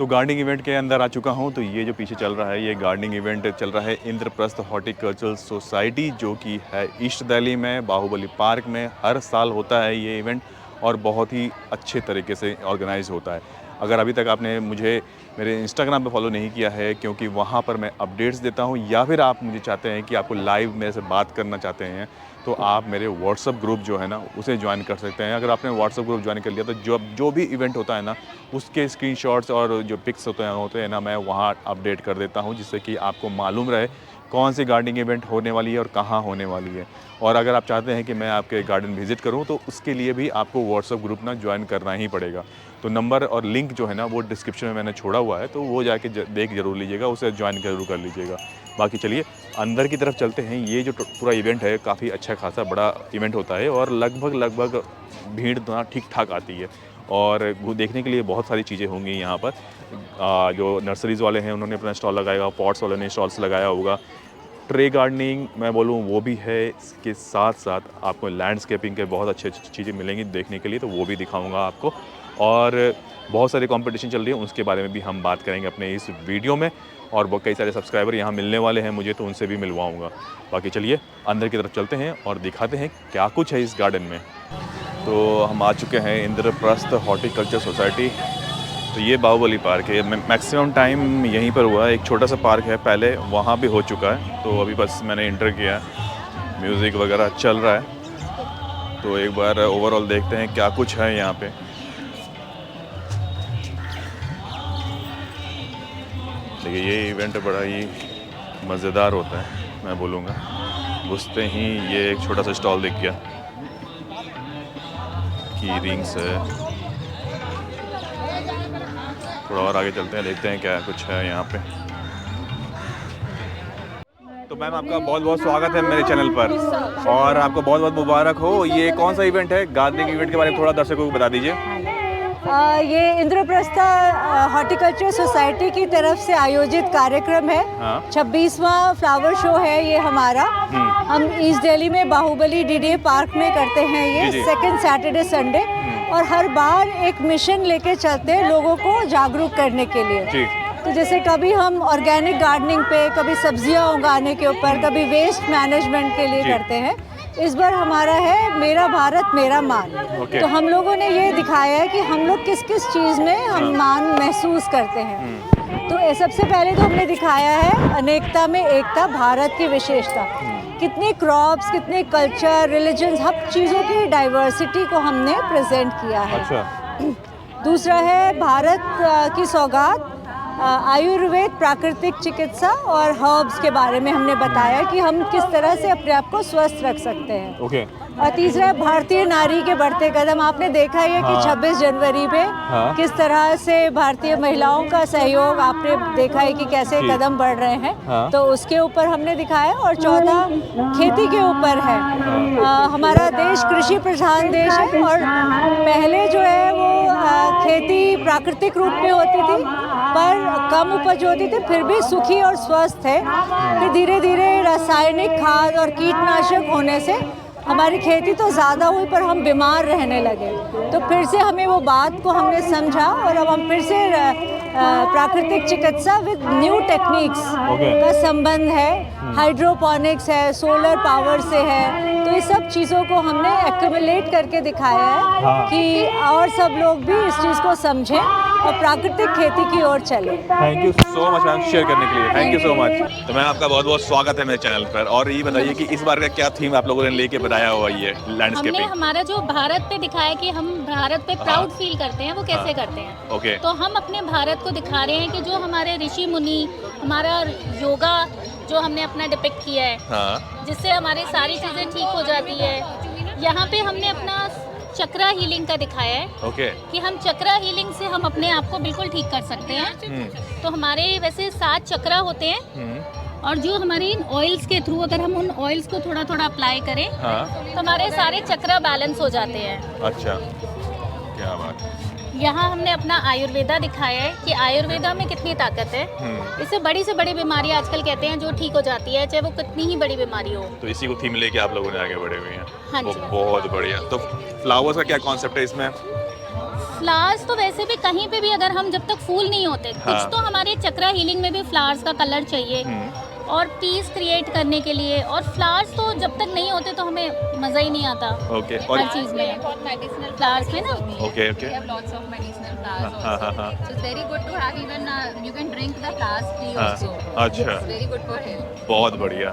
तो gardening event के अंदर आ चुका हूँ। तो ये जो पीछे चल रहा है, ये गार्डनिंग इवेंट चल रहा है इंद्रप्रस्थ हॉर्टिकल्चरल सोसाइटी, जो कि है ईस्ट दिल्ली में बाहुबली पार्क में। हर साल होता है ये इवेंट और बहुत ही अच्छे तरीके से ऑर्गेनाइज होता है। अगर अभी तक आपने मुझे मेरे इंस्टाग्राम पे फॉलो नहीं किया है, क्योंकि वहाँ पर मैं अपडेट्स देता हूँ, या फिर आप मुझे चाहते हैं कि आपको लाइव मेरे से बात करना चाहते हैं, तो आप मेरे व्हाट्सअप ग्रुप जो है ना उसे ज्वाइन कर सकते हैं। अगर आपने व्हाट्सअप ग्रुप ज्वाइन कर लिया तो जो भी इवेंट होता है ना, उसके स्क्रीनशॉट्स और जो पिक्स होते हैं ना, मैं वहाँ अपडेट कर देता हूँ, जिससे कि आपको मालूम रहे कौन सी गार्डनिंग इवेंट होने वाली है और कहाँ होने वाली है। और अगर आप चाहते हैं कि मैं आपके गार्डन विज़िट करूं, तो उसके लिए भी आपको व्हाट्सएप ग्रुप ना ज्वाइन करना ही पड़ेगा। तो नंबर और लिंक जो है ना वो डिस्क्रिप्शन में मैंने छोड़ा हुआ है, तो वो जाके देख ज़रूर लीजिएगा, उसे ज्वाइन ज़रूर कर लीजिएगा। बाकी चलिए अंदर की तरफ चलते हैं। ये जो पूरा इवेंट है काफ़ी अच्छा खासा बड़ा इवेंट होता है और लगभग भीड़ ना ठीक ठाक आती है। और वो देखने के लिए बहुत सारी चीज़ें होंगी यहाँ पर। जो नर्सरीज़ वाले हैं उन्होंने अपना स्टॉल लगाया होगा, पॉट्स वालों ने स्टॉल्स लगाया होगा, ट्रे गार्डनिंग मैं बोलूँ वो भी है। इसके साथ साथ आपको लैंडस्केपिंग के बहुत अच्छी चीज़ें मिलेंगी देखने के लिए, तो वो भी दिखाऊंगा आपको। और बहुत सारे कंपटीशन चल रही है, उसके बारे में भी हम बात करेंगे अपने इस वीडियो में। और बहुत कई सारे सब्सक्राइबर यहाँ मिलने वाले हैं मुझे, तो उनसे भी मिलवाऊँगा। बाकी चलिए अंदर की तरफ चलते हैं और दिखाते हैं क्या कुछ है इस गार्डन में। तो हम आ चुके हैं इंद्रप्रस्थ हॉर्टिकल्चर सोसाइटी। तो ये बाहुबली पार्क है। मैक्सिमम टाइम यहीं पर हुआ है। एक छोटा सा पार्क है पहले, वहाँ भी हो चुका है, तो अभी बस मैंने इंटर किया है। म्यूज़िक वगैरह चल रहा है, तो एक बार ओवरऑल देखते हैं क्या कुछ है यहाँ पे। देखिए ये इवेंट बड़ा ही मज़ेदार होता है मैं बोलूँगा। घुसते ही ये एक छोटा सा स्टॉल दिख गया, की रिंग्स है। थोड़ा और आगे चलते हैं, देखते हैं क्या कुछ है यहाँ पे। तो मैम आपका बहुत बहुत स्वागत है मेरे चैनल पर, और आपको बहुत बहुत मुबारक हो। ये कौन सा इवेंट है? गार्डनिंग इवेंट के बारे में थोड़ा दर्शकों को बता दीजिए। ये इंद्रप्रस्थ हॉर्टिकल्चर सोसाइटी की तरफ से आयोजित कार्यक्रम है। 26वां फ्लावर शो है ये हमारा। हम ईस्ट दिल्ली में बाहुबली डीडीए पार्क में करते हैं ये सेकंड सैटरडे संडे, और हर बार एक मिशन लेके चलते हैं लोगों को जागरूक करने के लिए। तो जैसे कभी हम ऑर्गेनिक गार्डनिंग पे, कभी सब्जियां उगाने के ऊपर, कभी वेस्ट मैनेजमेंट के लिए करते हैं। इस बार हमारा है मेरा भारत मेरा मान। तो हम लोगों ने ये दिखाया है कि हम लोग किस किस चीज़ में हम मान महसूस करते हैं। तो सबसे पहले तो हमने दिखाया है अनेकता में एकता, भारत की विशेषता। कितने क्रॉप्स, कितने कल्चर, रिलीजन्स, हर चीज़ों की डाइवर्सिटी को हमने प्रेजेंट किया है। दूसरा है भारत की सौगात, आयुर्वेद, प्राकृतिक चिकित्सा और हर्ब्स के बारे में हमने बताया कि हम किस तरह से अपने आप को स्वस्थ रख सकते हैं। और तीसरा है भारतीय नारी के बढ़ते कदम। आपने देखा ही है कि 26 जनवरी पे किस तरह से भारतीय महिलाओं का सहयोग, आपने देखा है कि कैसे कदम बढ़ रहे हैं। तो उसके ऊपर हमने दिखाया। और चौथा खेती के ऊपर है। हमारा देश कृषि प्रधान देश है, और पहले जो है वो खेती प्राकृतिक रूप में होती थी, पर कम उपज होती थी, फिर भी सुखी और स्वस्थ है। फिर धीरे धीरे रासायनिक खाद और कीटनाशक होने से हमारी खेती तो ज़्यादा हुई, पर हम बीमार रहने लगे। तो फिर से हमें वो बात को हमने समझा, और अब हम फिर से प्राकृतिक चिकित्सा विद न्यू टेक्निक्स का संबंध है। हाइड्रोपोनिक्स है, सोलर पावर से है। तो ये सब चीज़ों को हमने एक्यूमुलेट करके दिखाया है कि और सब लोग भी इस चीज़ को समझें और प्राकृतिक खेती की ओर चले। Thank you so much ma'am share करने के लिए। Thank you so much. तो मैम आपका बहुत बहुत स्वागत है मेरे चैनल पर। और ये बताइए कि इस बार का क्या थीम आप लोगों ने लेके बनाया हुआ ये लैंडस्केपिंग? हमने हमारा जो भारत पे दिखाया कि हम भारत पे प्राउड फील करते हैं, वो कैसे करते हैं। तो हम अपने भारत को दिखा रहे हैं कि जो हमारे ऋषि मुनि, हमारा योगा जो हमने अपना डिपिक्ट किया है, जिससे हमारी सारी चीज़ें ठीक हो जाती है। यहाँ पे हमने अपना चक्रा हीलिंग का दिखाया है कि हम चक्रा हीलिंग से हम अपने आप को बिल्कुल ठीक कर सकते हैं। तो हमारे वैसे 7 चक्रा होते हैं, और जो हमारे इन ऑयल्स के थ्रू अगर हम उन ऑयल्स को थोड़ा थोड़ा अप्लाई करें तो हमारे सारे चक्रा बैलेंस हो जाते हैं। अच्छा, क्या बात है। यहाँ हमने अपना आयुर्वेदा दिखाया है कि आयुर्वेदा में कितनी ताकत है। इससे बड़ी से बड़ी बीमारी आजकल कहते हैं जो ठीक हो जाती है, चाहे वो कितनी ही बड़ी बीमारी हो। तो इसी को थीम लेके आप लोगों ने आगे बढ़े हुए हैं। हाँ जी। बहुत बढ़िया। तो फ्लावर्स का क्या कॉन्सेप्ट है इसमें? फ्लावर्स तो वैसे भी कहीं पे भी अगर हम जब तक फूल नहीं होते, कुछ तो हमारे चक्रा हीलिंग में भी फ्लावर्स का कलर चाहिए और पीस क्रिएट करने के लिए, और फ्लावर्स तो जब तक नहीं होते तो हमें मज़ा ही नहीं आता। ओके। हर चीज़ में मेडिसिनल फ्लावर्स में ना। Okay okay. We have lots of medicinal flowers also. So it's very good to have, even you can drink the flowers tea also. अच्छा। It's very good for health. बहुत बढ़िया।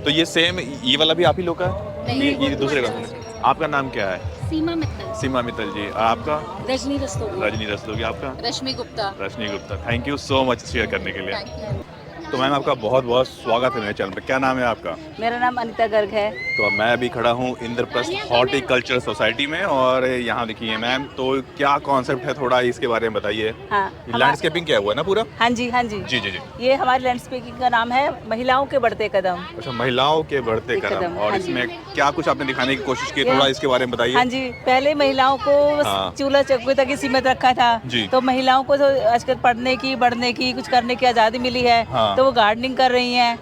तो ये same ये वाला भी आप ही लोग का है? ये दूसरे का। आपका नाम क्या है? सीमा मित्तल। सीमा मित्तल जी। आपका? रजनी रस्तोगी। रजनी रस्तोगी। आपका? Rashmi Gupta. Rajni Gupta. Thank you so much share करने के लिए। Thank you. तो मैम आपका बहुत बहुत स्वागत है मेरे चैनल पे। क्या नाम है आपका? मेरा नाम अनीता गर्ग है। तो मैं अभी खड़ा हूँ इंद्रप्रस्थ हॉर्टिकल्चर सोसाइटी में, और यहाँ देखिए मैम, तो क्या कॉन्सेप्ट है, थोड़ा इसके बारे में बताइए। हाँ, लैंडस्केपिंग क्या हुआ ना पूरा? हाँ जी, हाँ जी जी जी जी। ये हमारी लैंडस्केपिंग का नाम है महिलाओं के बढ़ते कदम। अच्छा, महिलाओं के बढ़ते कदम। और हाँ जी। इसमें क्या कुछ आपने दिखाने की कोशिश की, थोड़ा इसके बारे में बताइए। हाँ जी, पहले महिलाओं को हाँ। चूल्हा चौकी तक ही सीमित रखा था। जी। तो महिलाओं को तो आजकल पढ़ने की, बढ़ने की, कुछ करने की आज़ादी मिली है। हाँ। तो वो गार्डनिंग कर रही हैं।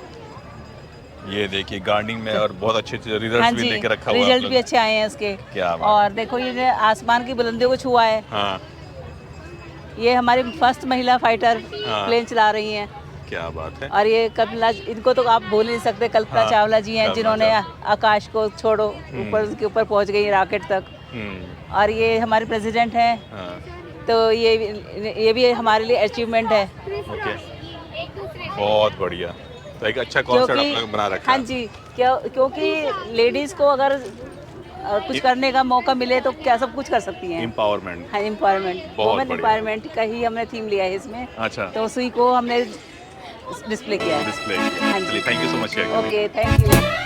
ये देखिए गार्डनिंग में, और बहुत अच्छे अच्छे हाँ रिजल्ट भी जी, लेके रखा हुआ है आप रिजल्ट लोग। भी अच्छे आए हैं इसके। क्या बात। और देखो ये आसमान की बुलंदियों को छुआ है। हाँ, ये हमारी फर्स्ट महिला फाइटर हाँ। प्लेन चला रही हैं। क्या बात है। और ये कल्पना, इनको तो आप भूल नहीं सकते, कल्पना हाँ, चावला जी हैं, कल्पना जिन्होंने चावला। आकाश को छोड़ो ऊपर, उसके ऊपर पहुंच गई रॉकेट तक। और ये हमारे प्रेसिडेंट हैं। हाँ, तो ये भी हमारे लिए अचीवमेंट है। ओके, बहुत बढ़िया। तो एक अच्छा कॉन्सेप्ट आप लोग बना रखा हाँ है। जी, क्योंकि लेडीज़ को अगर कुछ करने का मौका मिले तो क्या सब कुछ कर सकती हैं। एम्पावरमेंट। हाँ, एम्पावरमेंट, बहुत वुमेन बढ़िया। एम्पावरमेंट का ही हमने थीम लिया है इसमें। अच्छा, तो उसी को हमने डिस्प्ले किया है। डिस्प्ले। हाँ जी। चलिए, thank you so much. Okay, thank you.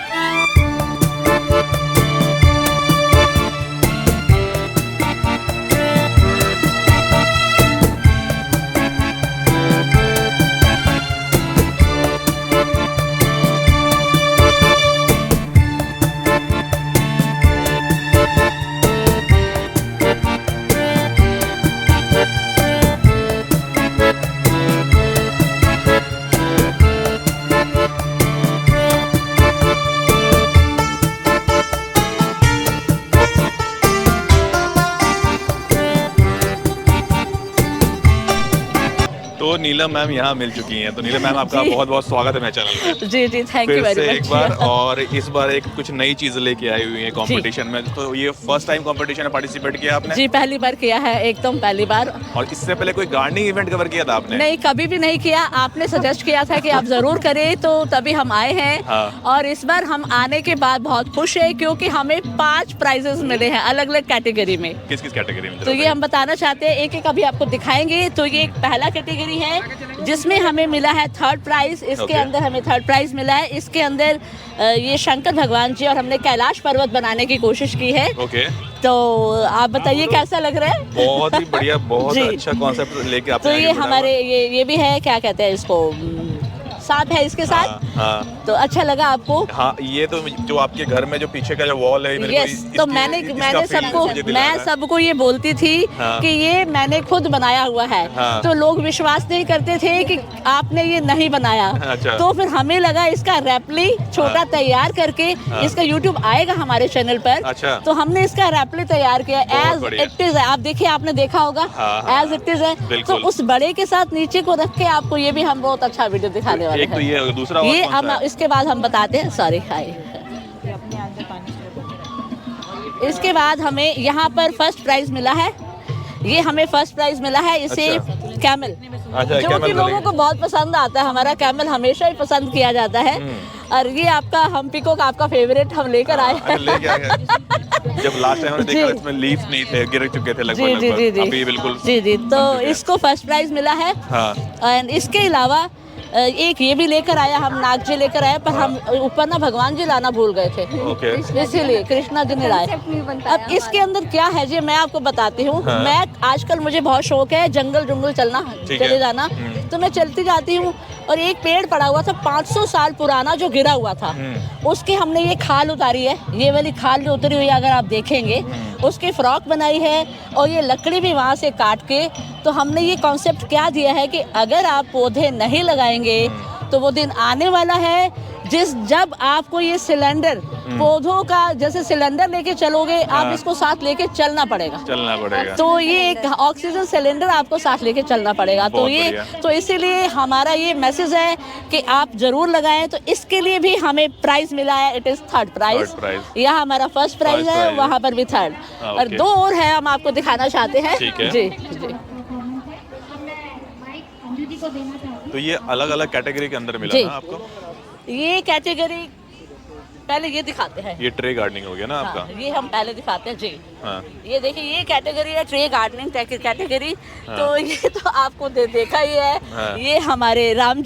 तो नीलम मैम यहाँ मिल चुकी हैं। तो नीलम मैम, आपका बहुत बहुत स्वागत है मेरे चैनल पे। जी जी, थैंक यू फिर वेरी से मच। एक बार, और इस बार एक कुछ नई चीज लेके आई हुई है कंपटीशन में। तो ये फर्स्ट टाइम कंपटीशन में पार्टिसिपेट किया आपने? जी, पहली बार किया है, एकदम पहली बार। और इससे पहले कोई गार्डनिंग इवेंट कवर किया था आपने? नहीं, कभी भी नहीं किया। आपने सजेस्ट किया था कि आप जरूर करें, तो तभी हम आए हैं। हाँ। और इस बार हम आने के बाद बहुत खुश है, क्योंकि हमें 5 प्राइजेस मिले हैं अलग अलग कैटेगरी में। किस किस कैटेगरी में? तो ये हम बताना चाहते हैं, एक एक अभी आपको दिखाएंगे। तो ये एक पहला कैटेगरी है जिसमें हमें मिला है 3rd प्राइज। इसके Okay. अंदर हमें 3rd प्राइज मिला है। इसके अंदर ये शंकर भगवान जी और हमने कैलाश पर्वत बनाने की कोशिश की है। ओके। तो आप बताइए कैसा लग रहा है? बहुत ही बढ़िया, बहुत जी। अच्छा कॉन्सेप्ट लेके तो आपने ये आगे बढ़ा हमारे ये भी है, क्या कहते हैं इसको, सांप है इसके हुआ। साथ। हाँ, तो अच्छा लगा आपको? हाँ, ये तो जो आपके घर में जो पीछे का जो वॉल है, मेरे को यस, तो मैंने सबको ये बोलती थी हाँ। कि ये मैंने खुद बनाया हुआ है। हाँ। तो लोग विश्वास नहीं करते थे कि आपने ये नहीं बनाया। अच्छा। तो फिर हमें लगा इसका रेप्ली छोटा हाँ। तैयार करके, इसका यूट्यूब आएगा हमारे चैनल पर। अच्छा। तो हमने इसका रेप्ली तैयार किया बहुत एज बढ़िया। इट इज है। आप देखिए, आपने देखा होगा हाँ, एज इट इज है। तो बिल्कुल। उस बड़े के साथ नीचे को रख के आपको ये भी हम बहुत अच्छा वीडियो दिखाने वाले एक तो हैं। ये, दूसरा और ये कौन हम सा है? इसके बाद हम बताते हैं। सॉरी, हाय। इसके बाद हमें यहाँ पर फर्स्ट प्राइज मिला है। ये हमें फर्स्ट प्राइज मिला है, इसे अच्छा। कैमल, अच्छा, जो कैमल कि लोगों को बहुत पसंद आता है। हमारा कैमल हमेशा ही पसंद किया जाता है। और ये आपका हम पीकॉक, आपका फेवरेट, हम लेकर आए हैं। लेके आए हैं। जब लास्ट टाइम हमने देखा जी। इसमें लीफ नहीं थे, गिर चुके थे लगभग जी जी जी लगभग। जी अभी बिल्कुल जी जी। तो बन चुके हैं। इसको फर्स्ट प्राइज मिला है। हाँ। एंड इसके अलावा एक ये भी लेकर आया, हम नाग जी लेकर आए, पर हम ऊपर ना भगवान जी लाना भूल गए थे। ओके। इसीलिए कृष्णा जी ने लाए। अब इसके अंदर क्या है जी, मैं आपको बताती हूँ। हाँ। मैं आजकल मुझे बहुत शौक है जंगल जंगल चलना, ठीक है। चले जाना। तो मैं चलती जाती हूँ, और एक पेड़ पड़ा हुआ था 500 साल पुराना जो गिरा हुआ था। उसकी हमने ये खाल उतारी है। ये वाली खाल जो उतरी हुई है, अगर आप देखेंगे, उसकी फ्रॉक बनाई है। और ये लकड़ी भी वहाँ से काट के, तो हमने ये कॉन्सेप्ट क्या दिया है कि अगर आप पौधे नहीं लगाएंगे तो वो दिन आने वाला है जब आपको ये सिलेंडर पौधों का जैसे सिलेंडर लेके चलोगे, आप इसको साथ लेके चलना पड़ेगा। तो ये एक ऑक्सीजन सिलेंडर आपको साथ लेके चलना पड़ेगा। तो इसीलिए हमारा ये मैसेज है कि आप जरूर लगाएं। तो इसके लिए भी हमें प्राइज मिला है, इट इज 3rd प्राइज। यहाँ हमारा 1st प्राइज है, वहाँ पर भी 3rd, और 2 और है, हम आपको दिखाना चाहते हैं। जी। तो ये अलग अलग कैटेगरी के अंदर मिला ना आपको? ये कैटेगरी पहले ये दिखाते हैं। ये ट्रे गार्डनिंग हो गया ना आपका? ये हम पहले दिखाते हैं जी। हाँ। ये देखिए, ये कैटेगरी है ट्रे गार्डनिंग कैटेगरी। हाँ। तो ये तो आपको देखा ही है। हाँ। ये हमारे राम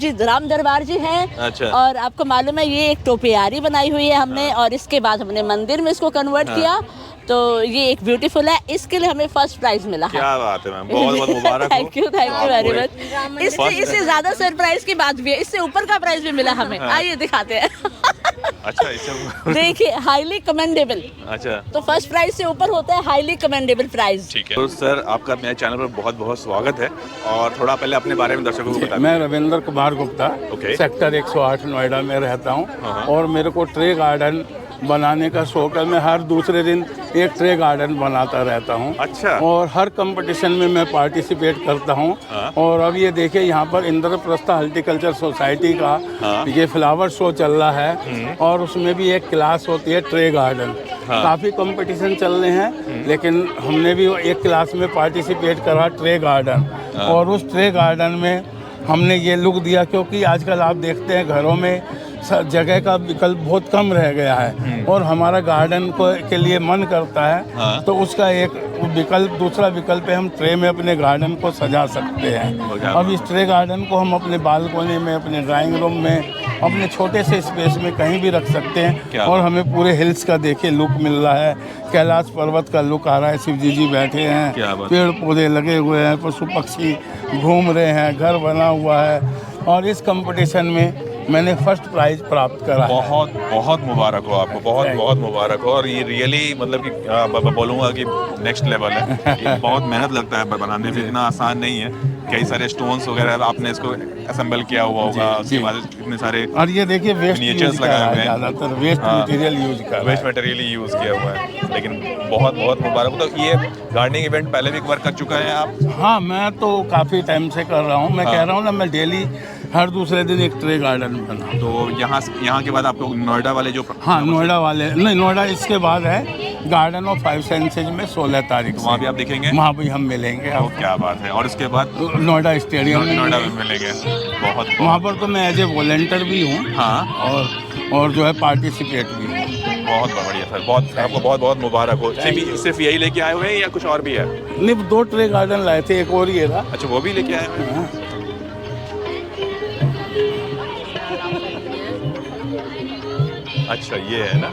दरबार जी हैं। अच्छा। और आपको मालूम है ये एक टोपियारी बनाई हुई है हमने। हाँ। और इसके बाद हमने मंदिर में इसको कन्वर्ट किया। तो ये एक ब्यूटीफुल है, इसके लिए हमें 1st प्राइज मिला है। क्या बात है मैम, बहुत मुबारक। Thank you very much. इससे ज्यादा सरप्राइज की बात भी है, इससे ऊपर का प्राइज भी मिला हमें। आइए दिखाते हैं। अच्छा, इससे देखिए, हाईली कमेंडेबल। अच्छा, तो 1st प्राइज से ऊपर होता है हाईली कमेंडेबल प्राइज। ठीक है। तो सर, आपका मेरे चैनल पर बहुत बहुत स्वागत है। और थोड़ा पहले अपने बारे में दर्शकों को बताएं। मैं रविंद्र कुमार गुप्ता, सेक्टर 108 नोएडा में रहता हूँ। और मेरे को ट्रे गार्डन बनाने का शौक है। मैं हर दूसरे दिन एक ट्रे गार्डन बनाता रहता हूँ। अच्छा। और हर कंपटीशन में मैं पार्टिसिपेट करता हूँ। और अब ये देखिए, यहाँ पर इंद्रप्रस्थ हॉर्टिकल्चर सोसाइटी का ये फ्लावर शो चल रहा है। और उसमें भी एक क्लास होती है ट्रे गार्डन। काफ़ी कंपटीशन चल रहे हैं, लेकिन हमने भी एक क्लास में पार्टिसिपेट करा, ट्रे गार्डन। और उस ट्रे गार्डन में हमने ये लुक दिया, क्योंकि आजकल आप देखते हैं घरों में जगह का विकल्प बहुत कम रह गया है। और हमारा गार्डन के लिए मन करता है। तो उसका एक विकल्प, दूसरा विकल्प है, हम ट्रे में अपने गार्डन को सजा सकते हैं। अब इस ट्रे गार्डन को हम अपने बालकोनी में, अपने ड्राइंग रूम में, अपने छोटे से स्पेस में कहीं भी रख सकते हैं। और हमें पूरे हिल्स का देखिए लुक मिल रहा है, कैलाश पर्वत का लुक आ रहा है। शिवजी जी बैठे हैं, पेड़ पौधे लगे हुए हैं, पशु पक्षी घूम रहे हैं, घर बना हुआ है। और इस कंपटीशन में मैंने 1st प्राइज प्राप्त करा। बहुत बहुत मुबारक हो आपको, बहुत बहुत मुबारक हो। और ये रियली मतलब कि बोलूँगा कि नेक्स्ट लेवल है। बहुत मेहनत लगता है बनाने में, इतना आसान नहीं है। कई सारे स्टोन्स वगैरह आपने इसको असेंबल किया हुआ होगा, उसके बाद इतने सारे। और ये देखिए, वेस्ट नीचर्स लगाए हुए हैं, ज़्यादातर वेस्ट मटेरियल यूज़ किया हुआ है। लेकिन बहुत बहुत मुबारक। तो ये गार्डनिंग इवेंट पहले भी कवर कर चुका है आप? हाँ, मैं तो काफ़ी टाइम से कर रहा हूँ। मैं कह रहा हूँ ना, मैं डेली हर दूसरे दिन एक ट्रे गार्डन बना। तो यहाँ के बाद आपको नोएडा वाले जो नोएडा वाले नहीं, नोएडा इसके बाद है गार्डन ऑफ 5 सेंसेज में 16 तारीख। तो वहाँ भी आप देखेंगे? वहाँ भी हम मिलेंगे। क्या बात है। और इसके बाद नोएडा स्टेडियम में मिलेंगे। बहुत वहाँ पर तो मैं एज ए वॉलंटियर भी हूँ। हाँ। और जो है पार्टिसिपेट भी। बहुत बढ़िया सर, बहुत आपको बहुत बहुत मुबारक हो। सिर्फ यही लेके आए हुए हैं या कुछ और भी है? नहीं, 2 ट्रे गार्डन लाए थे, एक और ये था। अच्छा, वो भी लेके आए हुए हैं। अच्छा, ये है ना,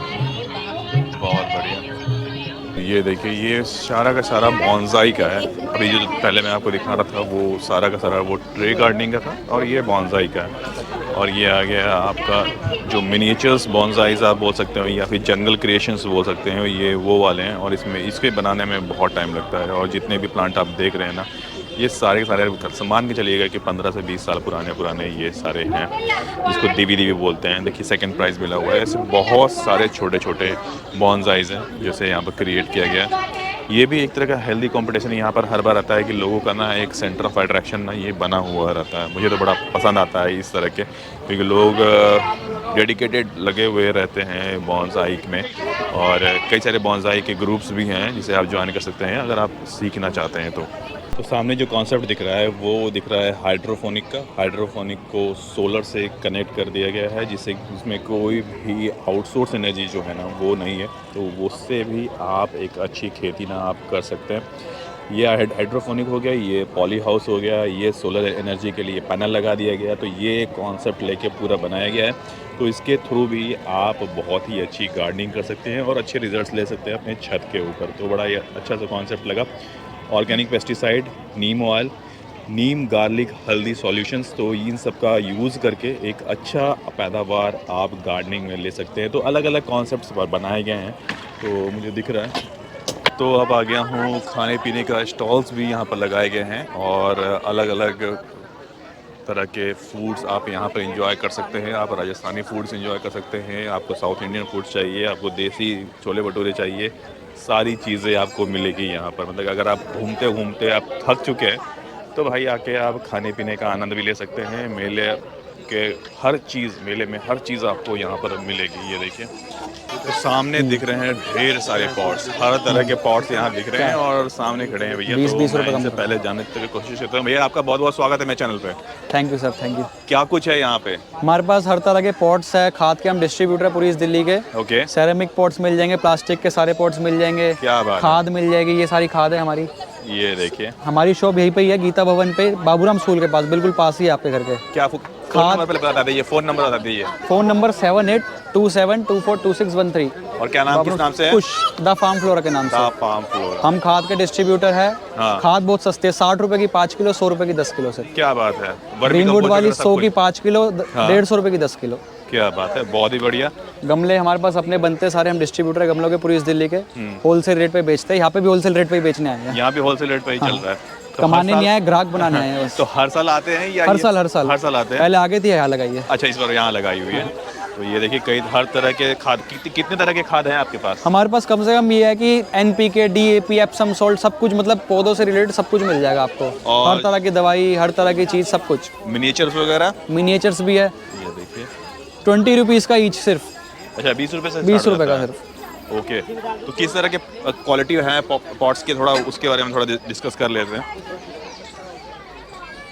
बहुत बढ़िया। ये देखिए, ये सारा का सारा बॉन्साई का है। अभी जो पहले मैं आपको दिखा रहा था वो सारा का सारा वो ट्रे गार्डनिंग का था, और ये बॉन्साई का है। और ये आ गया आपका जो मिनिएचर्स बॉन्साइज आप बोल सकते हो, या फिर जंगल क्रिएशंस बोल सकते हो, ये वो वाले हैं। और इसके बनाने में बहुत टाइम लगता है। और जितने भी प्लांट आप देख रहे हैं ना, ये सारे के सारे मान के चलिएगा कि 15 से 20 साल पुराने ये सारे हैं, जिसको दीवी बोलते हैं। देखिए, 2nd प्राइज़ मिला हुआ है। ऐसे बहुत सारे छोटे छोटे बॉन्साइज हैं जैसे यहाँ पर क्रिएट किया गया। ये भी एक तरह का हेल्दी कंपटीशन यहाँ पर हर बार आता है कि लोगों का ना एक सेंटर ऑफ अट्रैक्शन ना ये बना हुआ रहता है। मुझे तो बड़ा पसंद आता है इस तरह के, क्योंकि लोग डेडिकेटेड लगे हुए रहते हैं बॉन्साई में। और कई सारे बॉन्साई के ग्रुप्स भी हैं जिसे आप ज्वाइन कर सकते हैं अगर आप सीखना चाहते हैं तो। तो सामने जो कॉन्सेप्ट दिख रहा है वो दिख रहा है हाइड्रोफोनिक का। हाइड्रोफोनिक को सोलर से कनेक्ट कर दिया गया है, जिसमें कोई भी आउटसोर्स एनर्जी जो है ना वो नहीं है। तो उससे भी आप एक अच्छी खेती ना आप कर सकते हैं। ये हाइड्रोफोनिक हो गया, ये पॉली हाउस हो गया, ये सोलर एनर्जी के लिए पैनल लगा दिया गया। तो ये कॉन्सेप्ट लेके पूरा बनाया गया है। तो इसके थ्रू भी आप बहुत ही अच्छी गार्डनिंग कर सकते हैं और अच्छे रिजल्ट्स ले सकते हैं अपने छत के ऊपर। तो बड़ा ही अच्छा सा कॉन्सेप्ट लगा। ऑर्गेनिक पेस्टिसाइड, नीम ऑयल, नीम गार्लिक हल्दी सॉल्यूशंस, तो इन सब का यूज़ करके एक अच्छा पैदावार आप गार्डनिंग में ले सकते हैं। तो अलग अलग कॉन्सेप्ट्स पर बनाए गए हैं, तो मुझे दिख रहा है। तो अब आ गया हूँ, खाने पीने का स्टॉल्स भी यहाँ पर लगाए गए हैं और अलग अलग तरह के फूड्स आप यहाँ पर एंजॉय कर सकते हैं। आप राजस्थानी फूड्स एंजॉय कर सकते हैं, आपको साउथ इंडियन फूड्स चाहिए, आपको देसी छोले भटूरे चाहिए, सारी चीज़ें आपको मिलेगी यहाँ पर। मतलब अगर आप घूमते घूमते आप थक चुके हैं तो भाई आके आप खाने पीने का आनंद भी ले सकते हैं। मेले के हर चीज़, मेले में हर चीज़ आपको यहाँ पर मिलेगी। ये देखिए, तो सामने दिख रहे हैं ढेर सारे पॉट्स, हर तरह के पॉट्स यहाँ दिख रहे हैं और सामने खड़े हैं भैया। 20 तो रुपए मैं इनसे पहले जानने की कोशिश करता हूँ। भैया आपका बहुत बहुत स्वागत है मेरे चैनल पे। Thank you sir, thank you. क्या कुछ है यहाँ पे? हमारे पास हर तरह के पॉट्स है, खाद के हम डिस्ट्रीब्यूटर है पूरी इस दिल्ली के। ओके, सेरेमिक पॉट्स मिल जाएंगे, प्लास्टिक के सारे पॉट्स मिल जाएंगे, क्या बात है। खाद मिल जाएगी, ये सारी खाद है हमारी। ये देखिए, हमारी शॉप यहीं पे ही है, गीता भवन पे, बाबूराम स्कूल के पास, बिल्कुल पास ही है आपके घर के। क्या फोन नंबर पहले बता दीजिए, फोन नंबर बता दीजिए। Phone number 7827242613। और क्या नाम, किस नाम से है? कुश, द फार्म फ्लोरा के नाम से। The farm Flora. हम खाद के डिस्ट्रीब्यूटर है। हाँ। खाद बहुत सस्ते है, 60 रुपए की 5 किलो, 100 रुपए की 10 किलो से। क्या बात है। ग्रीनवुड वाली 100 की 5 किलो, हाँ। 150 रुपए की 10 किलो। क्या बात है, बहुत ही बढ़िया। गमले हमारे पास अपने बनते सारे, हम डिस्ट्रीब्यूटर है गमलों के पूरी इस दिल्ली के। होलसेल रेट पे बेचते हैं, यहाँ पे भी होलसेल रेट पे ही बेचने आए हैं। यहाँ भी होलसेल रेट पे ही चल रहा है। तो कमाने नहीं आए, ग्राहक बनाने आए हैं बस। तो हर साल आते हैं या हर साल आते हैं। पहले आगे थी, यहाँ लगाई है। अच्छा, इस बार यहाँ लगाई हुई है। तो ये देखिए, कई हर तरह के खाद, कितने तरह के खाद हैं आपके पास? हमारे पास कम से कम ये है कि NPK, DAP, एप्सम सॉल्ट, सब कुछ, मतलब पौधों से रिलेटेड सब कुछ मिल जाएगा आपको। और हर तरह की दवाई, हर तरह की चीज़, सब कुछ। मिनिएचर्स वगैरह? मिनिएचर्स भी है। ये देखिए, 20 रुपीज़ का ईच सिर्फ। अच्छा, 20 रुपये से 20 start रुपये का होता है। सिर्फ। ओके, तो किस तरह के क्वालिटी है पॉट्स के, थोड़ा उसके बारे में थोड़ा डिस्कस कर लेते हैं।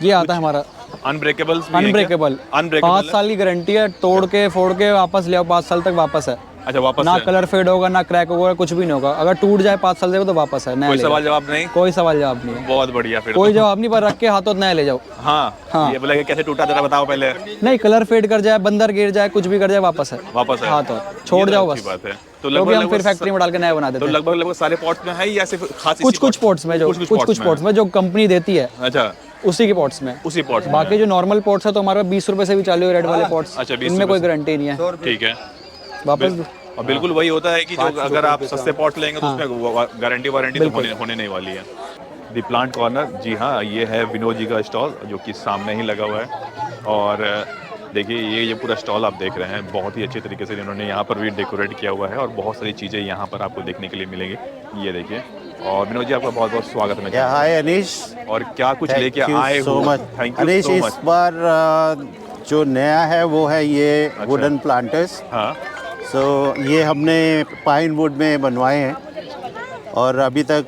ये आता है हमारा अनब्रेकेबल। 5 साल की गारंटी है, तोड़ के फोड़ के वापस ले आओ, 5 साल तक वापस है। अच्छा, वापस ना है। कलर फेड होगा, ना क्रैक होगा, कुछ भी नहीं होगा। अगर टूट जाए 5 साल से तो वापस है, नया कोई ले जाओ। सवाल जवाब नहीं? कोई सवाल जवाब नहीं है। बहुत बढ़िया। फिर कोई तो। जवाब नहीं, पर रख के हाथों नया ले जाओ। हाँ, ये बोला कि कैसे टूटा जरा बताओ पहले। नहीं, कलर फेड कर जाए, बंदर गिर जाए, कुछ भी कर जाए, वापस है। वापस है। हाथों छोड़ जाओ बस। बात है। तो क्योंकि हम फिर फैक्ट्री में डाल के नया बना देते तो हैं। लगभग सारे पॉट्स में है या सिर्फ खास कुछ पॉट्स में, जो कुछ पॉट्स में जो कंपनी देती है, अच्छा, उसी के पॉट्स में। उसी पॉट्स में। बाकी जो नॉर्मल पॉट्स है तो हमारे 20 रुपए से भी चालू है, रेड वाले पॉट्स। अच्छा, 20 इनमें कोई गारंटी नहीं है। ठीक है, वापस और बिल्कुल वही होता है कि जो अगर आप सस्ते पॉट्स लेंगे तो उसमें गारंटी वारंटी तो होने नहीं वाली है। दी प्लांट कॉर्नर, जी हाँ, ये है विनोद जी का स्टॉल जो कि सामने ही लगा हुआ है। और देखिए, ये पूरा स्टॉल आप देख रहे हैं, बहुत ही अच्छे तरीके से इन्होंने यहाँ पर भी डेकोरेट किया हुआ है और बहुत सारी चीज़ें यहाँ पर आपको देखने के लिए मिलेंगी। ये देखिए, और विनोद जी आपका बहुत बहुत स्वागत है। हाय अनीश, और क्या कुछ लेके आए हो? थैंक यू अनीश, सो इस मच। बार जो नया है वो है ये वुडन प्लांटर्स। हाँ, सो ये हमने पाइन वुड में बनवाए हैं और अभी तक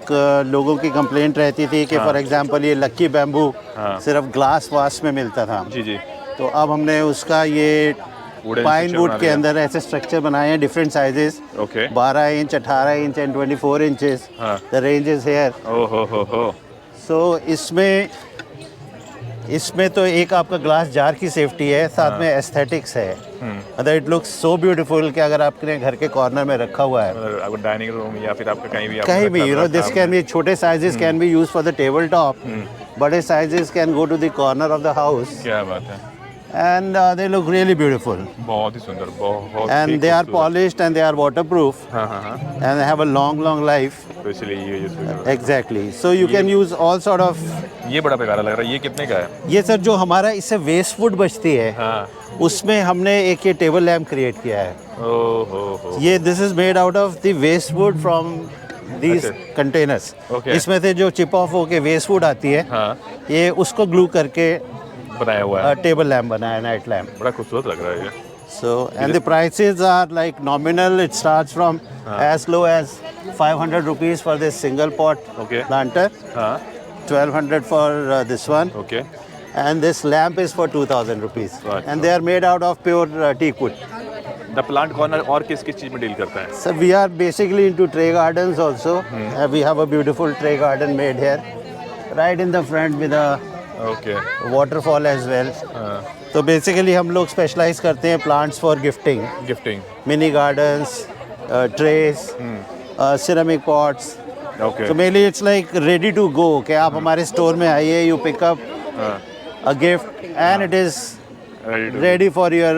लोगों की कंप्लेंट रहती थी कि फॉर एग्जांपल ये लक्की बैम्बू सिर्फ ग्लास वास में मिलता था। जी जी। तो अब हमने उसका ये पाइन वुड के अंदर ऐसे स्ट्रक्चर बनाए हैं, different sizes. Okay, 12 inch, 18 inch and 24 inches. The range is here. ओहो। सो इसमें तो एक आपका ग्लास जार की सेफ्टी है, साथ में एस्थेटिक्स है। मतलब इट लुक्स सो ब्यूटीफुल कि अगर आपने घर के कॉर्नर में रखा हुआ है, अगर डाइनिंग रूम या फिर आपका कहीं भी you know, this can be, छोटे sizes can be used for the table top, बड़े sizes can go to the corner of the house. क्या बात है। And they look really beautiful बहुत ही सुंदर, बहुत। And they are polished and they are waterproof and they have a long life. तो इसलिए ये exactly, so you can use all sort of. ये बड़ा प्यारा लग रहा है। ये कितने का है? ये सर जो हमारा इससे वेस्ट वुड बचती है, उसमें हमने एक ये टेबल लैम्प क्रिएट किया है। ओहो। ये this is made out of the waste wood from these containers. इसमें से जो चिप ऑफ होके वेस्ट वुड आती है, ये उसको ग्लू करके बनाया हुआ है। टेबल लैम्प बनाया, नाइट लैम्प। बड़ा खूबसूरत लग रहा है ये। So and the prices are like nominal. It starts from as low as 500 rupees for this single pot planter. 1200 for this one. Okay. And this lamp is for 2000 rupees. Right. And they are made out of pure teak wood. The plant corner और किस चीज में deal करता है? So we are basically into tray gardens also. We have a beautiful tray garden made here, right in the front with a waterfall as well. तो basically हम लोग specialize करते हैं plants for gifting, mini gardens, trays, ceramic pots. तो mainly it's like ready to go कि आप हमारे store में आइए, you pick up a gift and it is ready for your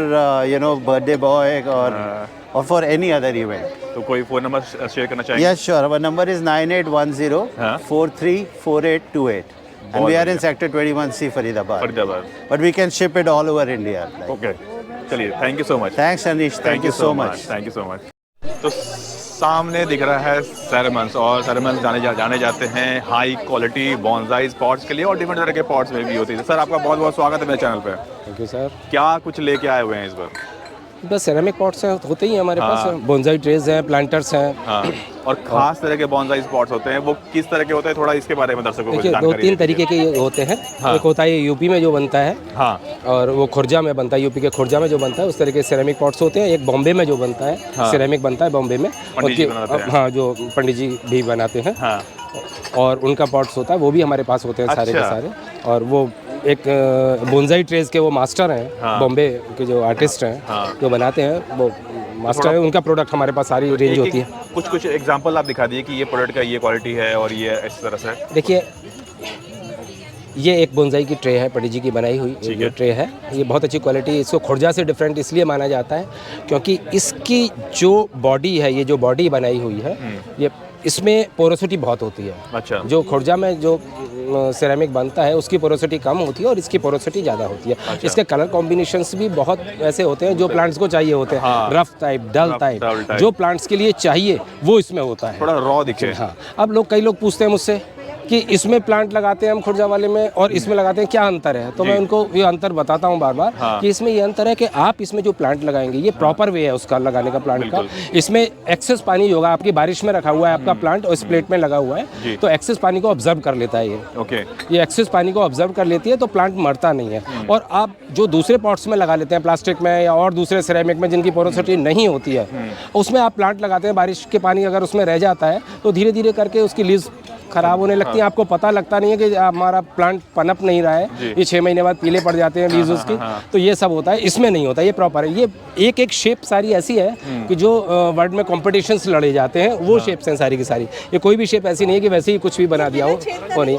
you know birthday boy और for any other event. तो कोई phone number share करना चाहिए? Yes sure, our number is 9810 434828। And we are in sector 21C Faridabad. But we can ship it all over India. ओके, चलिए, thank you so much. Thanks Anish, thank you so much. Thank you so much. तो सामने दिख रहा है सेरेमन्स, और सेरेमन्स जाने जाते हैं हाई क्वालिटी बॉन्साई पॉट्स के लिए, और डिफरेंट तरह के पॉट्स में भी होती है। सर, आपका बहुत बहुत स्वागत है मेरे चैनल पे। Thank you sir. क्या कुछ लेके आए हुए हैं इस बार? बस सेरेमिक पॉट्स होते ही हमारे पास, बॉन्साई ट्रेज हैं, प्लांटर्स हैं। हाँ। और खास तरह के बॉन्साई पॉट्स होते हैं, वो किस तरह के होते हैं, थोड़ा इसके बारे में दर्शकों को देखिए, जानकारी 2-3 तरीके के होते हैं। एक होता है यूपी में जो बनता है, हाँ, और वो खुर्जा में बनता है, यूपी के खुर्जा में जो बनता है उस तरह के सेरेमिक पॉट्स होते हैं। एक बॉम्बे में जो बनता है, सेरेमिक बनता है बॉम्बे में, हाँ, जो पंडित जी भी बनाते हैं, और उनका पॉट्स होता है, वो भी हमारे पास होते हैं सारे के सारे। और वो एक बोन्साई ट्रेज के वो मास्टर हैं, बॉम्बे के जो आर्टिस्ट हैं, जो बनाते हैं, वो मास्टर है, उनका प्रोडक्ट हमारे पास सारी रेंज होती है। कुछ एग्जांपल आप दिखा दिए कि ये प्रोडक्ट का ये क्वालिटी है और ये इस तरह से। देखिए, ये एक बोन्साई की ट्रे है, पंडित जी की बनाई हुई ये ट्रे है। ये बहुत अच्छी क्वालिटी, इसको खुर्जा से डिफरेंट इसलिए माना जाता है क्योंकि इसकी जो बॉडी है, ये जो बॉडी बनाई हुई है, ये इसमें पोरोसिटी बहुत होती है। अच्छा। जो खुर्जा में जो सेरेमिक बनता है उसकी पोरोसिटी कम होती है और इसकी पोरोसिटी ज़्यादा होती है। अच्छा। इसके कलर कॉम्बिनेशंस भी बहुत ऐसे होते हैं जो प्लांट्स को चाहिए होते हैं। हाँ। रफ टाइप, डल टाइप, जो प्लांट्स के लिए चाहिए वो इसमें होता है, थोड़ा रॉ दिखे। हाँ। अब कई लोग पूछते हैं मुझसे कि इसमें प्लांट लगाते हैं हम खुर्जा वाले में और इसमें लगाते हैं, क्या अंतर है? तो मैं उनको ये अंतर बताता हूँ बार बार। हाँ। कि इसमें ये अंतर है कि आप इसमें जो प्लांट लगाएंगे, ये प्रॉपर वे है उसका लगाने का प्लांट का। इसमें एक्सेस पानी होगा, आपकी बारिश में रखा हुआ है आपका प्लांट और इस प्लेट में लगा हुआ है, तो एक्सेस पानी को ऑब्जर्व कर लेता है ये। ओके। ये एक्सेस पानी को ऑब्जर्व कर लेती है, तो प्लांट मरता नहीं है। और आप जो दूसरे पॉट्स में लगा लेते हैं, प्लास्टिक में या और दूसरे सिरेमिक में जिनकी पोरोसिटी नहीं होती है, उसमें आप प्लांट लगाते हैं, बारिश के पानी अगर उसमें रह जाता है तो धीरे धीरे करके उसकी लीज खराब होने लगती है। आपको पता लगता नहीं है कि हमारा प्लांट पनप नहीं रहा है, ये 6 महीने बाद पीले पड़ जाते हैं लीज उसकी। तो ये सब होता है, इसमें नहीं होता, ये प्रॉपर है। ये एक शेप सारी ऐसी है कि जो वर्ल्ड में कॉम्पिटिशन्स लड़े जाते हैं, वो शेप्स हैं सारी की सारी। ये कोई भी शेप ऐसी नहीं है कि वैसे ही कुछ भी बना दिया हो, वो नहीं।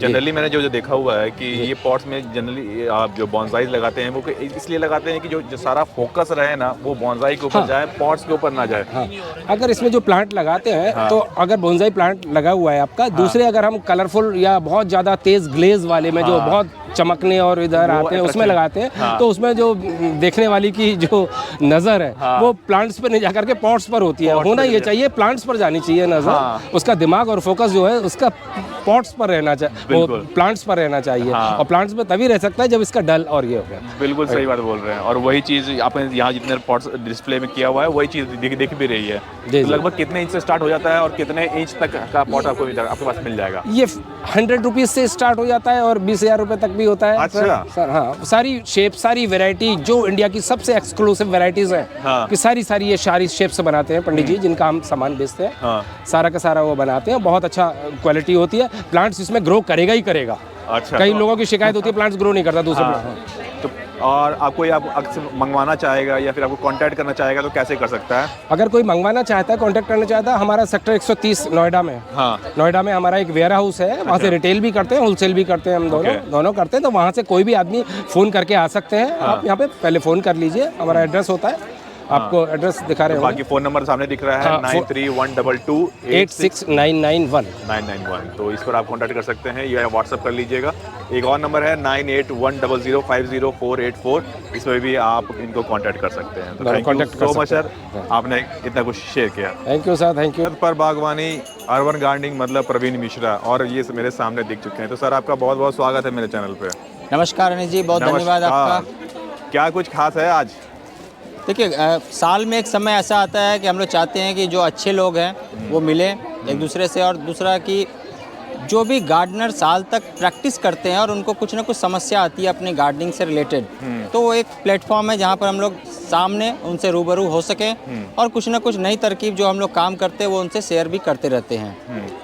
जनरली मैंने जो देखा हुआ है कि ये पॉट्स में जनरली आप जो बॉन्साई लगाते हैं वो इसलिए लगाते हैं कि जो सारा फोकस रहे ना, वो बॉन्साई के ऊपर जाए, पॉट्स के ऊपर ना जाए। हाँ। अगर इसमें जो प्लांट लगाते हैं, तो अगर बॉन्साई प्लांट लगा हुआ है आपका, दूसरे अगर हम कलरफुल या बहुत ज़्यादा तेज ग्लेज वाले में जो बहुत चमकने और इधर आते हैं उसमें लगाते हैं, तो उसमें जो देखने वाली की जो नज़र है वो प्लांट्स पर नहीं जाकर के पॉट्स पर होती है। होना ये चाहिए, प्लांट्स पर जानी चाहिए नज़र, उसका दिमाग और फोकस जो है उसका पॉट्स पर रहना चाहिए, वो प्लांट्स पर रहना चाहिए। और प्लांट्स में तभी रह सकता है जब इसका डल और ये हो गया। बिल्कुल सही बात बोल रहे हैं। और वही चीज़ आपने यहाँ जितने पॉट्स डिस्प्ले में किया हुआ है, वही चीज़ दिख भी रही है। लगभग कितने इंच से स्टार्ट हो जाता है और कितने इंच तक का पॉट आपके पास मिल जाएगा? ये 100 रुपीज़ से स्टार्ट हो जाता है और 20,000 रुपये तक भी होता है। अच्छा। सर, हाँ, सारी शेप, सारी वैरायटी जो इंडिया की सबसे एक्सक्लूसिव वैरायटीज हैं, कि सारी ये सारी शेप से बनाते हैं पंडित जी, जिनका हम सामान बेचते हैं, सारा का सारा वो बनाते हैं। बहुत अच्छा क्वालिटी होती है। प्लांट्स इसमें ग्रो करेगा ही करेगा। अच्छा। कई लोगों की शिकायत होती है प्लांट्स ग्रो नहीं करता दूसरे तो और आपको अक्सर मंगवाना चाहेगा या फिर आपको कांटेक्ट करना चाहेगा तो कैसे कर सकता है? अगर कोई मंगवाना चाहता है, कांटेक्ट करना चाहता है, हमारा सेक्टर 130 नोएडा में। हाँ। नोएडा में हमारा एक वेयर हाउस है, वहाँ से रिटेल भी करते हैं, होलसेल भी करते हैं, हम दोनों करते हैं। तो वहाँ से कोई भी आदमी फ़ोन करके आ सकते हैं। आप यहाँ पे पहले फ़ोन कर लीजिए, हमारा एड्रेस होता है, आपको एड्रेस दिखा रहे हैं। बाकी फ़ोन नंबर सामने दिख रहा है, 9312286991। तो इस पर आप कांटेक्ट कर सकते हैं या व्हाट्सअप कर लीजिएगा। एक और नंबर है 9810050484, इस पर भी आप इनको कांटेक्ट कर सकते हैं। तो thank you so much sir, आपने इतना कुछ शेयर किया। Thank you sir, thank you. पर बागवानी अर्बन गार्डनिंग मतलब प्रवीण मिश्रा, और ये मेरे सामने दिख चुके हैं। तो सर, आपका बहुत बहुत स्वागत है मेरे चैनल पे। नमस्कार अनिश जी, बहुत धन्यवाद आपका। क्या कुछ खास है आज? देखिए, साल में एक समय ऐसा आता है कि हम लोग चाहते हैं कि जो अच्छे लोग हैं वो मिलें एक दूसरे से, और दूसरा कि जो भी गार्डनर साल तक प्रैक्टिस करते हैं और उनको कुछ ना कुछ समस्या आती है अपनी गार्डनिंग से रिलेटेड, तो वो एक प्लेटफॉर्म है जहाँ पर हम लोग सामने उनसे रूबरू हो सकें और कुछ ना कुछ नई तरकीब जो हम लोग काम करते हैं वो उनसे शेयर भी करते रहते हैं।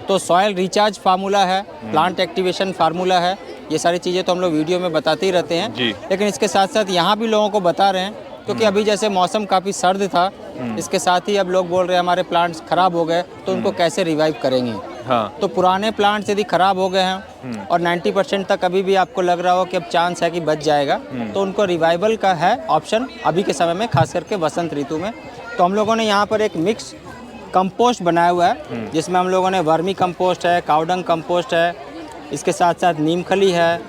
तो सॉयल रिचार्ज फार्मूला है, प्लांट एक्टिवेशन फार्मूला है, ये सारी चीज़ें तो हम लोग वीडियो में बताते ही रहते हैं, लेकिन इसके साथ साथ यहाँ भी लोगों को बता रहे हैं, क्योंकि अभी जैसे मौसम काफ़ी सर्द था, इसके साथ ही अब लोग बोल रहे हैं हमारे प्लांट्स ख़राब हो गए, तो उनको कैसे रिवाइव करेंगे। तो पुराने प्लांट्स यदि ख़राब हो गए हैं और 90% तक अभी भी आपको लग रहा हो कि अब चांस है कि बच जाएगा, तो उनको रिवाइवल का है ऑप्शन अभी के समय में, खास करके वसंत ऋतु में। तो हम लोगों ने यहाँ पर एक मिक्स कंपोस्ट बनाया हुआ है, जिसमें हम लोगों ने वर्मी कंपोस्ट है, काउडंग कंपोस्ट है, इसके साथ साथ नीम खली है,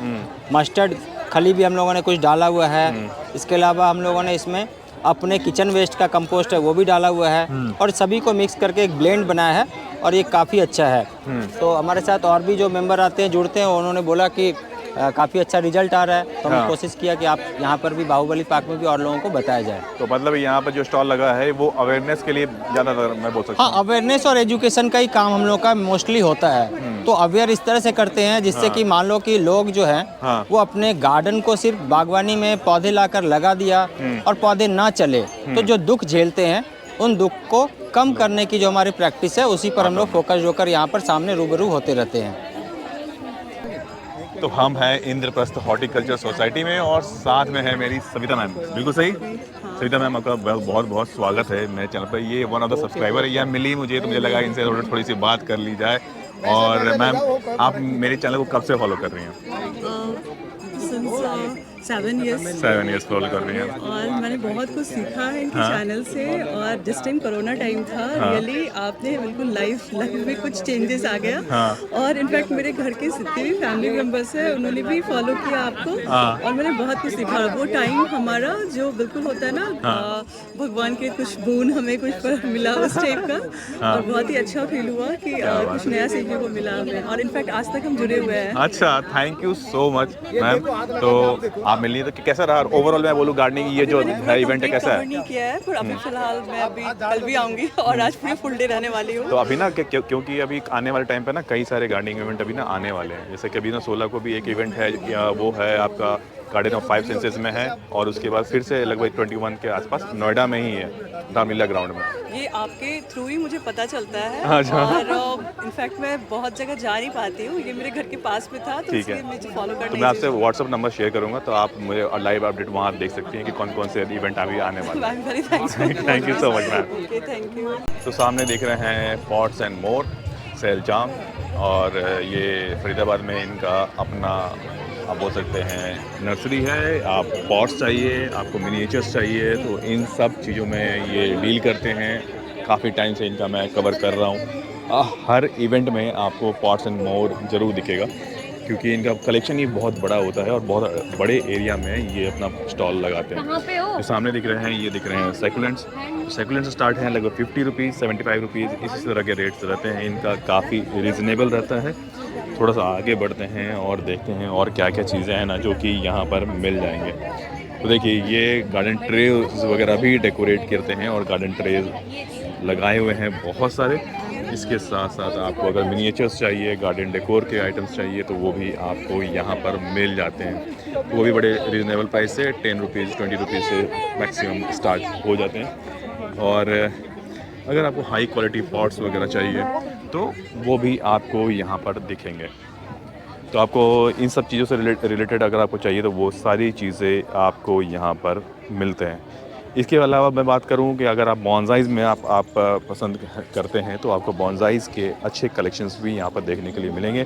मस्टर्ड खली भी हम लोगों ने कुछ डाला हुआ है। इसके अलावा हम लोगों ने इसमें अपने किचन वेस्ट का कंपोस्ट है वो भी डाला हुआ है, और सभी को मिक्स करके एक ब्लेंड बनाया है, और ये काफ़ी अच्छा है। तो हमारे साथ और भी जो मेंबर आते हैं, जुड़ते हैं, उन्होंने बोला कि काफ़ी अच्छा रिजल्ट आ रहा है, तो हमने कोशिश किया कि आप यहाँ पर भी बाहुबली पार्क में भी और लोगों को बताया जाए। तो मतलब यहाँ पर जो स्टॉल लगा है वो अवेयरनेस के लिए ज़्यादातर मैं बोल सकता हूँ। हाँ, अवेयरनेस और एजुकेशन का ही काम हम लोग का मोस्टली होता है। तो अवेयर इस तरह से करते हैं जिससे कि मान लो कि लोग जो हैं वो अपने गार्डन को सिर्फ बागवानी में पौधे लाकर लगा दिया और पौधे ना चले, तो जो दुख झेलते हैं उन दुख को कम करने की जो हमारी प्रैक्टिस है उसी पर हम लोग फोकस होकर यहाँ पर सामने रूबरू होते रहते हैं। तो हम हैं इंद्रप्रस्थ हॉर्टिकल्चर सोसाइटी में और साथ में है मेरी सविता मैम। बिल्कुल सही सविता मैम, आपका बहुत बहुत स्वागत है मेरे चैनल पर। ये वन ऑफ द सब्सक्राइबर है, यह मिली मुझे, तो मुझे लगा इनसे थोड़ी सी बात कर ली जाए। और मैम, आप मेरे चैनल को कब से फॉलो कर रही हैं? 7 years फॉलो कर रही हैं। और मैंने बहुत कुछ सीखा है इनके चैनल से। और जिस टाइम कोरोना टाइम था, रियली आपने बिल्कुल लाइफ में कुछ चेंजेस आ गया। और इनफैक्ट मेरे घर के जितने भी फैमिली मेम्बर्स हैं उन्होंने भी फॉलो किया आपको, और मैंने बहुत कुछ सीखा। वो टाइम हमारा जो बिल्कुल होता है ना, भगवान के कुछ बोन हमें कुछ मिला उस टाइप का, और बहुत ही अच्छा फील हुआ कि कुछ नया सीखने को मिला हमें। और इनफैक्ट आज तक हम जुड़े हुए हैं। अच्छा, thank you so much ma'am. तो आप मिलिए, तो कैसा रहा ओवरऑल? मैं बोलूँ गार्डनिंग ये जो है इवेंट है कैसा है? नहीं किया है, पर अभी फिलहाल मैं अभी कल भी आऊंगी और आज पूरी फुल डे रहने वाली हूँ। तो अभी ना क्योंकि अभी आने वाले टाइम पे ना कई सारे गार्डनिंग इवेंट अभी ना आने वाले हैं। जैसे कि अभी ना 16 को भी एक इवेंट है, वो है आपका गार्डन ऑफ 5 सेंसेस में है, और उसके बाद फिर से लगभग 21 के आसपास नोएडा में ही है, रामलीला ग्राउंड में। ये आपके थ्रू ही मुझे पता चलता है। अच्छा। और इनफैक्ट मैं बहुत जगह जा नहीं पाती हूँ, ये मेरे घर के पास में था, तो इसलिए मुझे फॉलो करना। तो मैं आपसे व्हाट्सअप नंबर शेयर करूँगा, तो आप मुझे लाइव अपडेट वहाँ देख सकती हैं कि कौन कौन से इवेंट अभी आने वाले हैं। Thank you so much ma'am. Thank you. तो सामने देख रहे हैं पॉट्स एंड मोर सेल जाम, और ये फरीदाबाद में इनका अपना आप बोल सकते हैं नर्सरी है। आप पॉट्स चाहिए, आपको मिनिएचर्स चाहिए, तो इन सब चीज़ों में ये डील करते हैं। काफ़ी टाइम से इनका मैं कवर कर रहा हूँ। हर इवेंट में आपको पॉट्स एंड मोर ज़रूर दिखेगा, क्योंकि इनका कलेक्शन ही बहुत बड़ा होता है और बहुत बड़े एरिया में ये अपना स्टॉल लगाते हैं। जो सामने दिख रहे हैं, ये दिख रहे हैं सैकुलेंट्स। सैकुलेंट्स स्टार्ट हैं लगभग 50 रुपीज़, 75 रुपीज़, इसी तरह के रेट्स रहते हैं। इनका काफ़ी रीज़नेबल रहता है। थोड़ा सा आगे बढ़ते हैं और देखते हैं और क्या क्या चीज़ें हैं ना जो कि यहाँ पर मिल जाएंगे। तो देखिए, ये गार्डन ट्रेज वगैरह भी डेकोरेट करते हैं, और गार्डन ट्रेज लगाए हुए हैं बहुत सारे। इसके साथ साथ आपको अगर मिनिएचर्स चाहिए, गार्डन डेकोर के आइटम्स चाहिए, तो वो भी आपको यहाँ पर मिल जाते हैं। वो भी बड़े रीज़नेबल प्राइस से 10 रुपीज़ 20 रुपीज़ से मैक्सिमम स्टार्ट हो जाते हैं। और अगर आपको हाई क्वालिटी पॉट्स वगैरह चाहिए तो वो भी आपको यहाँ पर दिखेंगे। तो आपको इन सब चीज़ों से रिलेटेड अगर आपको चाहिए तो वो सारी चीज़ें आपको यहाँ पर मिलते हैं। इसके अलावा मैं बात करूँ कि अगर आप बॉन्साइज़ में आप पसंद करते हैं तो आपको बॉन्साइज़ के अच्छे कलेक्शंस भी यहाँ पर देखने के लिए मिलेंगे।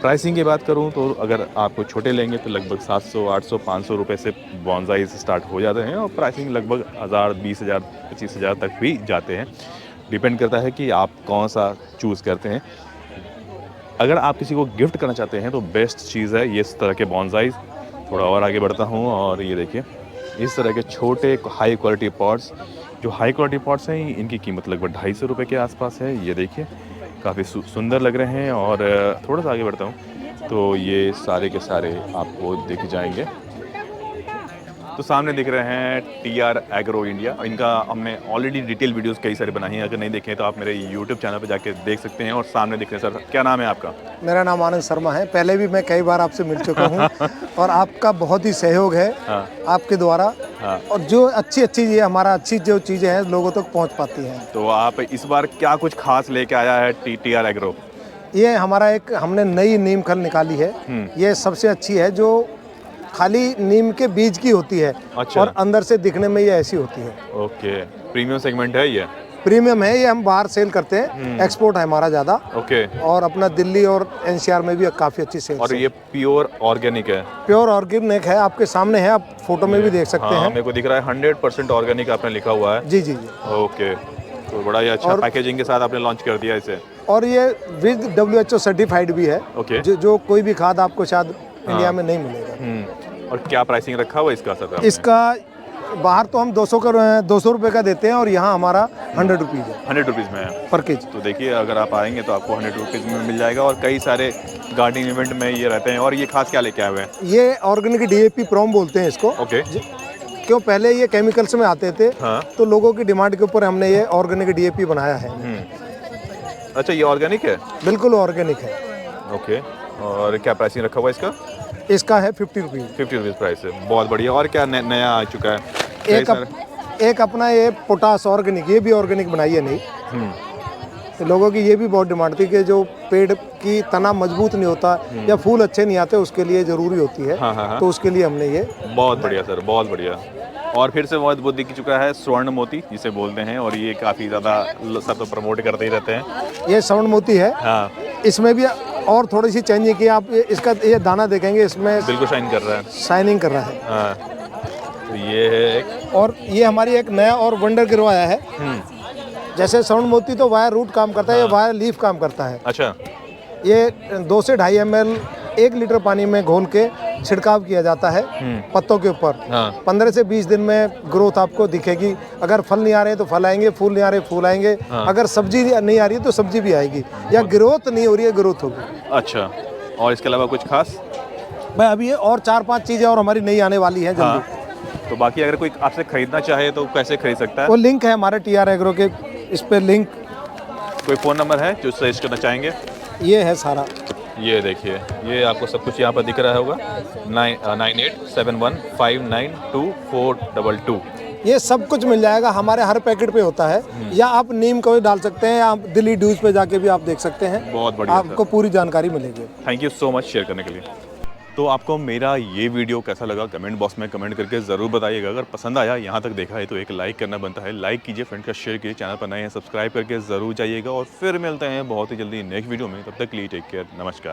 प्राइसिंग की बात करूँ तो अगर आपको छोटे लेंगे तो लगभग 700, 800, 500 रुपये से बॉन्साइज़ स्टार्ट हो जाते हैं, और प्राइसिंग लगभग 1000, 20,000, 25,000 तक भी जाते हैं। डिपेंड करता है कि आप कौन सा चूज़ करते हैं। अगर आप किसी को गिफ्ट करना चाहते हैं तो बेस्ट चीज़ है ये इस तरह के बॉन्साइज़। थोड़ा और आगे बढ़ता हूँ और ये देखिए इस तरह के छोटे हाई क्वालिटी पॉट्स। जो हाई क्वालिटी पॉट्स हैं इनकी कीमत लगभग 250 रुपये के आसपास है। ये देखिए काफ़ी सुंदर लग रहे हैं। और थोड़ा सा आगे बढ़ता हूँ तो ये सारे के सारे आपको दिख जाएंगे। तो सामने दिख रहे हैं TR एग्रो इंडिया। इनका हमने ऑलरेडी डिटेल वीडियोस कई सारे बनाई हैं, अगर नहीं देखें तो आप मेरे YouTube चैनल पे जाके देख सकते हैं। और सामने दिख रहे हैं, सर क्या नाम है आपका? मेरा नाम आनंद शर्मा है। पहले भी मैं कई बार आपसे मिल चुका हूँ और आपका बहुत ही सहयोग है आपके द्वारा। और जो अच्छी चीज़ है हमारा अच्छी जो चीज़ें हैं लोगों तक पहुँच पाती हैं। तो आप इस बार क्या कुछ खास लेके आया है TR एग्रो? ये हमारा एक हमने नई नीम खल निकाली है। ये सबसे अच्छी है जो खाली नीम के बीज की होती है। अच्छा। और अंदर से दिखने में ये ऐसी होती है। ओके, प्रीमियम सेगमेंट है ये? प्रीमियम है ये, हम बाहर सेल करते हैं। एक्सपोर्ट है हमारा ज़्यादा। ओके। और अपना दिल्ली और NCR में भी काफ़ी अच्छी सेल। और ये प्योर ऑर्गेनिक है? प्योर ऑर्गेनिक है, आपके सामने है, आप फोटो में भी देख सकते हैं। मेरे को दिख रहा है 100% ऑर्गेनिक आपने लिखा हुआ है। जी जी जी। ओके, तो बड़ा ही अच्छा पैकेजिंग के साथ आपने लॉन्च कर दिया इसे। और ये विद WHO सर्टिफाइड भी है। ओके। जो कोई भी खाद आपको शायद इंडिया में नहीं मिलेगा। और क्या प्राइसिंग रखा हुआ इसका सर? इसका बाहर तो हम 200 रुपये का देते हैं और यहाँ हमारा 100 रुपीज़ है। 100 रुपीज़ में है पर केजी। तो देखिए अगर आप आएंगे तो आपको 100 रुपीज़ में मिल जाएगा। और कई सारे गार्डनिंग इवेंट में ये रहते हैं। और ये खास क्या लेके आए हुए हैं? ये ऑर्गेनिक DAP प्रोम बोलते हैं इसको। ओके। क्यों पहले ये केमिकल्स में आते थे। हाँ। तो लोगों की डिमांड के ऊपर हमने ये ऑर्गेनिक DAP बनाया है। अच्छा ये ऑर्गेनिक है? बिल्कुल ऑर्गेनिक है। ओके। और क्या प्राइसिंग रखा हुआ है इसका? इसका है 50 रुपीज़। 50 रुपीज़ प्राइस है। बहुत बढ़िया। और क्या नया आ चुका है? एक अपना ये पोटास ऑर्गेनिक, ये भी ऑर्गेनिक बनाई है नहीं। तो लोगों की ये भी बहुत डिमांड थी कि जो पेड़ की तना मजबूत नहीं होता या फूल अच्छे नहीं आते उसके लिए ज़रूरी होती है। हाँ। तो उसके लिए हमने ये। बहुत बढ़िया सर, बहुत बढ़िया। और फिर से बहुत दिख चुका है स्वर्ण मोती जिसे बोलते हैं। और ये काफ़ी ज़्यादा सब तो प्रमोट करते ही रहते हैं। ये स्वर्ण मोती है। हाँ। इसमें भी और थोड़ी सी चेंजिंग की। आप इसका ये दाना देखेंगे इसमें बिल्कुल शाइन कर रहा है। शाइनिंग कर रहा है। हाँ। तो ये है एक। और ये हमारी एक नया और वंडर गिरवाया है। जैसे स्वर्ण मोती तो वायर रूट काम करता है। ये वायर लीफ काम करता है। अच्छा। ये 2 से 2.5 ml 1 लीटर पानी में घोल के छिड़काव किया जाता है पत्तों के ऊपर। 15 से 20 दिन में ग्रोथ आपको दिखेगी। अगर फल नहीं आ रहे तो फल आएंगे, फूल नहीं आ रहे फूल आएंगे। अगर सब्जी नहीं आ रही है तो सब्जी भी आएगी। या ग्रोथ नहीं हो रही है ग्रोथ होगी। अच्छा। और इसके अलावा कुछ खास? भाई अभी ये और 4-5 चीज़ें और हमारी नई आने वाली हैं जल्दी। तो बाकी अगर कोई आपसे खरीदना चाहे तो कैसे खरीद सकता है? वो लिंक है हमारे TR एग्रो के, इस पे लिंक। कोई फ़ोन नंबर है जो सजेस्ट करना चाहेंगे? ये है सारा। ये देखिए ये आपको सब कुछ यहाँ पर दिख रहा होगा। 9871592422। ये सब कुछ मिल जाएगा हमारे हर पैकेट पे होता है। या आप नीम को भी डाल सकते हैं। आप दिल्ली ड्यूज पे जाके भी आप देख सकते हैं। बहुत बढ़िया। आपको पूरी जानकारी मिलेगी। Thank you so much share करने के लिए। तो आपको मेरा ये वीडियो कैसा लगा कमेंट बॉक्स में कमेंट करके ज़रूर बताइएगा। अगर पसंद आया यहाँ तक देखा है तो एक लाइक करना बनता है। लाइक कीजिए, फ्रेंड का शेयर कीजिए, चैनल पर नए हैं सब्सक्राइब करके ज़रूर जाइएगा। और फिर मिलते हैं बहुत ही जल्दी नेक्स्ट वीडियो में। तब तक के लिए टेक केयर, नमस्कार।